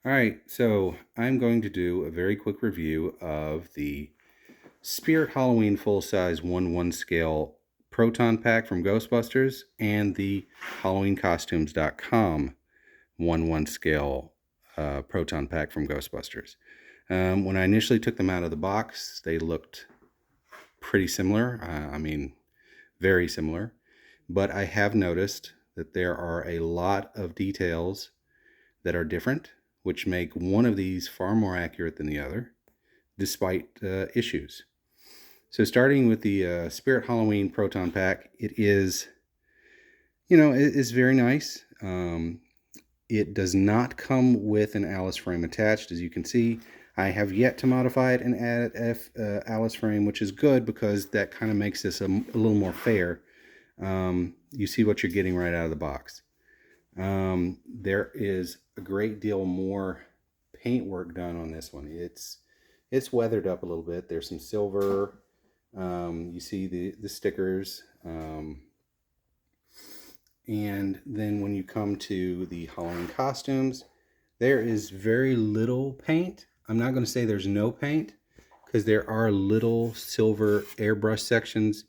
All right, so I'm going to do a very quick review of the Spirit Halloween full-size 1/1 scale proton pack from Ghostbusters and the HalloweenCostumes.com 1/1 scale proton pack from Ghostbusters. When I initially took them out of the box, they looked pretty similar. Very similar. But I have noticed that there are a lot of details that are different, which make one of these far more accurate than the other, despite issues. So starting with the Spirit Halloween Proton Pack, it is very nice. It does not come with an Alice frame attached, as you can see. I have yet to modify it and add Alice frame, which is good because that kind of makes this a little more fair. You see what you're getting right out of the box. There is a great deal more paint work done on this one. It's weathered up a little bit. There's some silver. You see the stickers. And then when you come to the Halloween costumes, there is very little paint. I'm not going to say there's no paint, because there are little silver airbrush sections,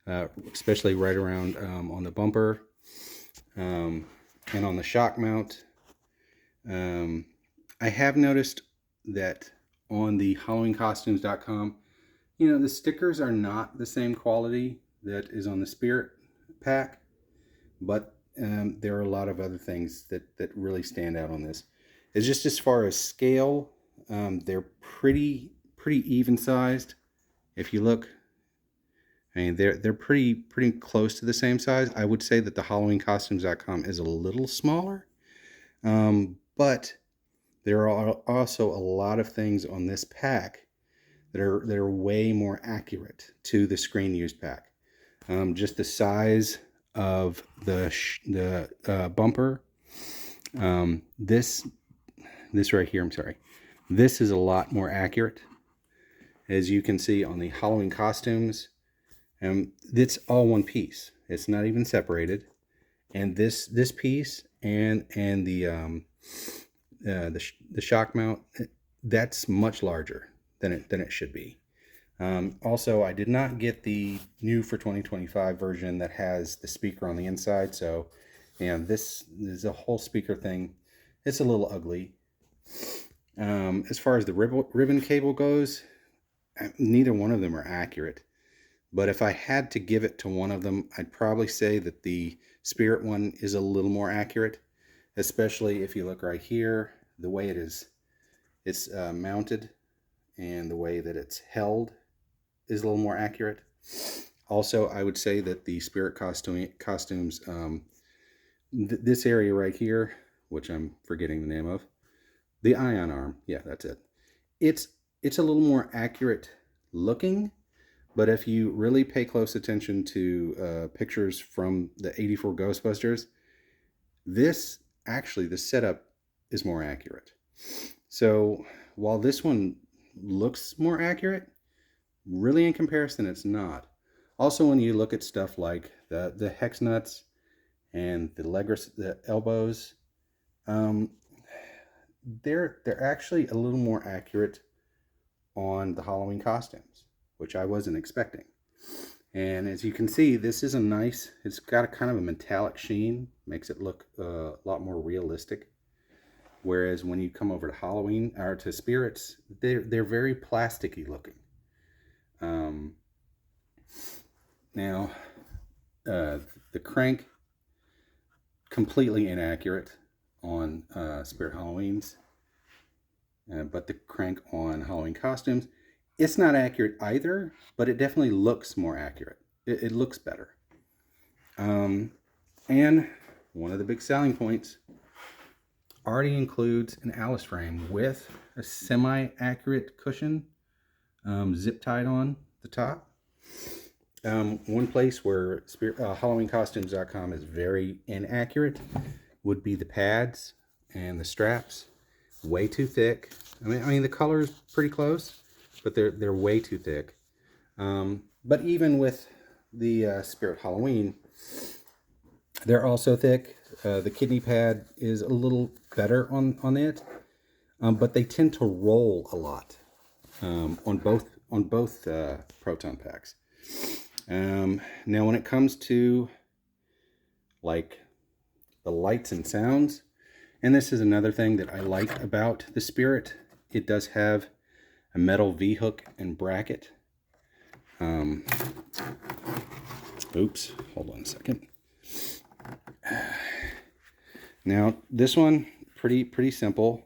especially right around on the bumper and on the shock mount. I have noticed that on the HalloweenCostumes.com, the stickers are not the same quality that is on the Spirit pack, but there are a lot of other things that really stand out on this. It's just as far as scale, they're pretty even sized. If you look, they're pretty close to the same size. I would say that the HalloweenCostumes.com is a little smaller, but there are also a lot of things on this pack that are way more accurate to the screen used pack. Just the size of the bumper. This right here, I'm sorry. This is a lot more accurate, as you can see on the Halloween costumes. It's all one piece. It's not even separated. And this piece and the shock mount, that's much larger than it should be. Also, I did not get the new for 2025 version that has the speaker on the inside. So, this is a whole speaker thing. It's a little ugly. As far as the ribbon cable goes, neither one of them are accurate. But if I had to give it to one of them, I'd probably say that the Spirit one is a little more accurate, especially if you look right here, the way it's mounted and the way that it's held is a little more accurate. Also, I would say that the Spirit costumes, this area right here, which I'm forgetting the name of, the ion arm, yeah, that's it. It's a little more accurate looking, but if you really pay close attention to pictures from the '84 Ghostbusters, the setup is more accurate. So while this one looks more accurate, really in comparison, it's not. Also, when you look at stuff like the hex nuts and the elbows, they're actually a little more accurate on the Halloween costumes, which I wasn't expecting. And as you can see, this is it's got a kind of a metallic sheen, makes it look a lot more realistic. Whereas when you come over to Halloween or to Spirits, they're very plasticky looking. Now, the crank, completely inaccurate on Spirit Halloween's, but the crank on Halloween costumes, it's not accurate either, but it definitely looks more accurate. It looks better. And one of the big selling points already includes an Alice frame with a semi-accurate cushion, zip tied on the top. One place where HalloweenCostumes.com is very inaccurate would be the pads and the straps. Way too thick. I mean the color is pretty close, but they're way too thick. But even with the Spirit Halloween, they're also thick. The kidney pad is a little better on it. but they tend to roll a lot on both proton packs. Now, when it comes to like the lights and sounds, and this is another thing that I like about the Spirit, it does have a metal V-hook and bracket. Oops, hold on a second. Now, this one, pretty simple.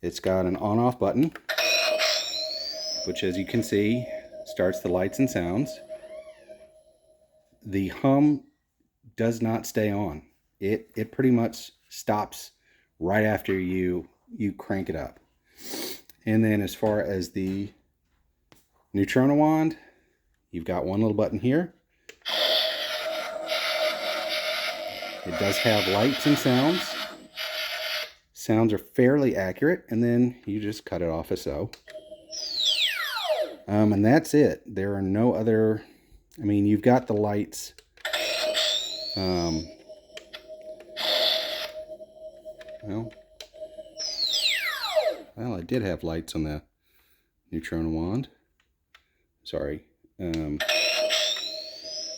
It's got an on-off button, which, as you can see, starts the lights and sounds. The hum does not stay on. It pretty much stops right after you crank it up. And then as far as the neutrona wand, you've got one little button here. It does have lights and sounds. Sounds are fairly accurate, and then you just cut it off as so. And that's it. There are no other, I mean, you've got the lights. Well, I did have lights on the neutrona wand. Sorry.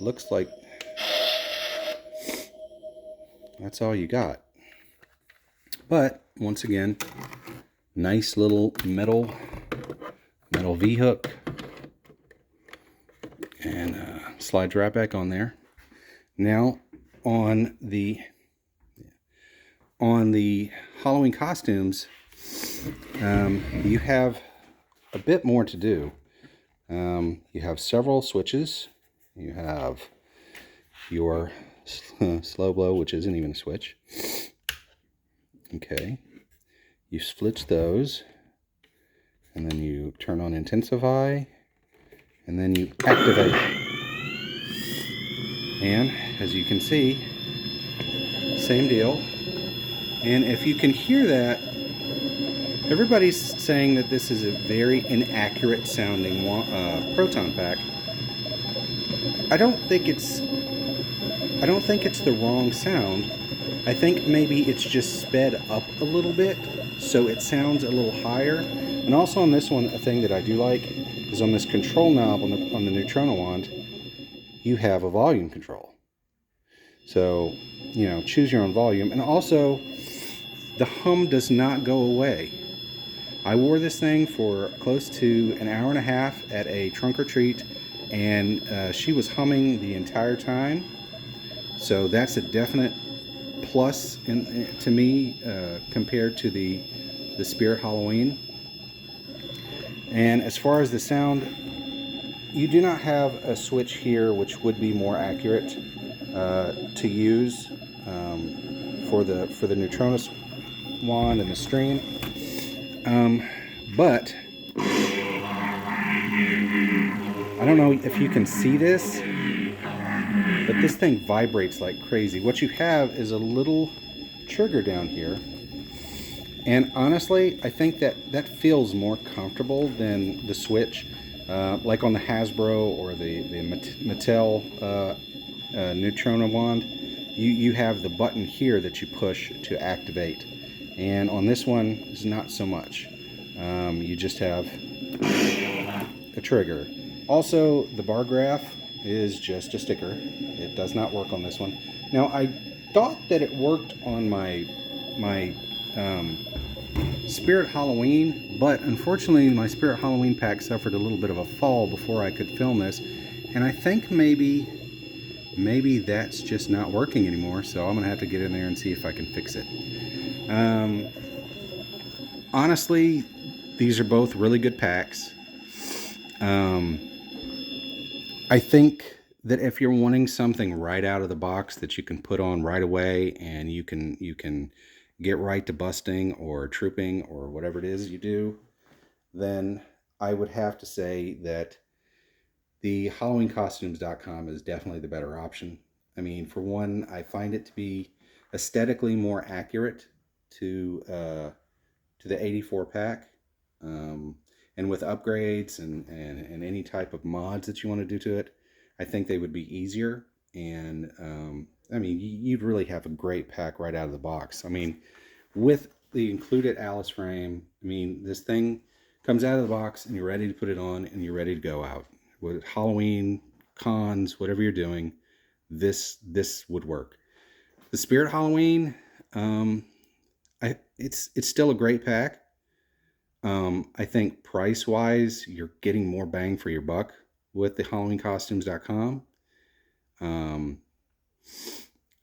Looks like that's all you got. But once again, nice little metal V-hook, and slides right back on there. Now on the Halloween costumes, you have a bit more to do. You have several switches. You have your slow blow, which isn't even a switch. Okay, you switch those, and then you turn on intensify, and then you activate. And as you can see, same deal. And if you can hear that, everybody's saying that this is a very inaccurate sounding proton pack. I don't think it's the wrong sound. I think maybe it's just sped up a little bit, so it sounds a little higher. And also on this one, a thing that I do like is on this control knob on the neutrona wand, you have a volume control. So, you know, choose your own volume. And also, the hum does not go away. I wore this thing for close to an hour and a half at a trunk or treat, and she was humming the entire time. So that's a definite plus to me compared to the Spirit Halloween. And as far as the sound, you do not have a switch here which would be more accurate to use for the neutrona wand and the stream. But I don't know if you can see this, but this thing vibrates like crazy. What you have is a little trigger down here, and honestly, I think that feels more comfortable than the switch, like on the Hasbro or the Mattel neutrona wand. You have the button here that you push to activate, and on this one, it's not so much. You just have a trigger. Also, the bar graph is just a sticker. It does not work on this one. Now, I thought that it worked on my Spirit Halloween, but unfortunately my Spirit Halloween pack suffered a little bit of a fall before I could film this, and I think maybe that's just not working anymore, so I'm gonna have to get in there and see if I can fix it. Honestly, these are both really good packs. I think that if you're wanting something right out of the box that you can put on right away, and you can get right to busting or trooping or whatever it is you do, then I would have to say that the HalloweenCostumes.com is definitely the better option. I mean, for one, I find it to be aesthetically more accurate to the 84 pack. And with upgrades and any type of mods that you want to do to it, I think they would be easier. And I mean, you'd really have a great pack right out of the box. I mean, with the included Alice frame, I mean, this thing comes out of the box and you're ready to put it on and you're ready to go out. With Halloween, cons, whatever you're doing, this would work. The Spirit Halloween, it's still a great pack. I think price-wise, you're getting more bang for your buck with the HalloweenCostumes.com.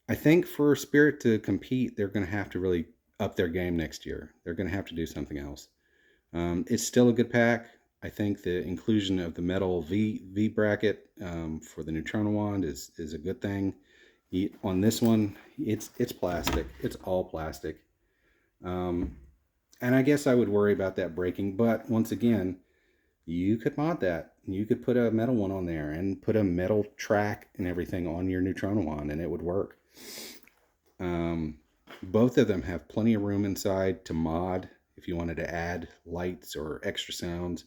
I think for Spirit to compete, they're going to have to really up their game next year. They're going to have to do something else. It's still a good pack. I think the inclusion of the metal V bracket for the Neutrona wand is a good thing. On this one, it's plastic. It's all plastic. And I guess I would worry about that breaking. But once again, you could mod that. You could put a metal one on there and put a metal track and everything on your Neutrona wand, and it would work. Both of them have plenty of room inside to mod if you wanted to add lights or extra sounds.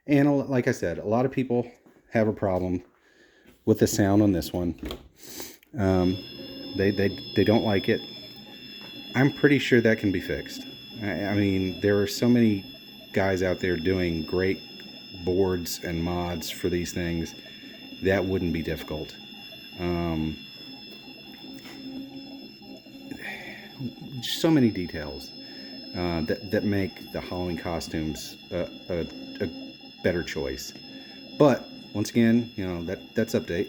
And like I said, a lot of people have a problem with the sound on this one. They don't like it. I'm pretty sure that can be fixed. I mean, there are so many guys out there doing great boards and mods for these things. That wouldn't be difficult. So many details that make the Halloween costumes a better choice. But once again, you know, that's up to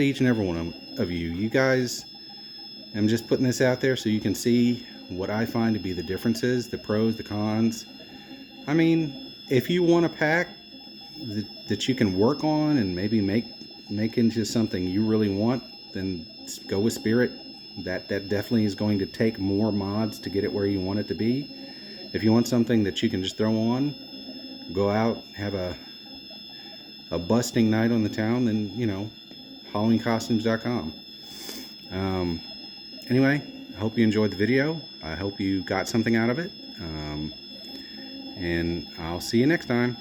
each and every one of you. You guys, I'm just putting this out there so you can see what I find to be the differences, the pros, the cons. I mean, if you want a pack that you can work on and maybe make into something you really want, then go with Spirit. That definitely is going to take more mods to get it where you want it to be. If you want something that you can just throw on, go out, have a busting night on the town, then, you know, HalloweenCostumes.com. Anyway, I hope you enjoyed the video. I hope you got something out of it. And I'll see you next time.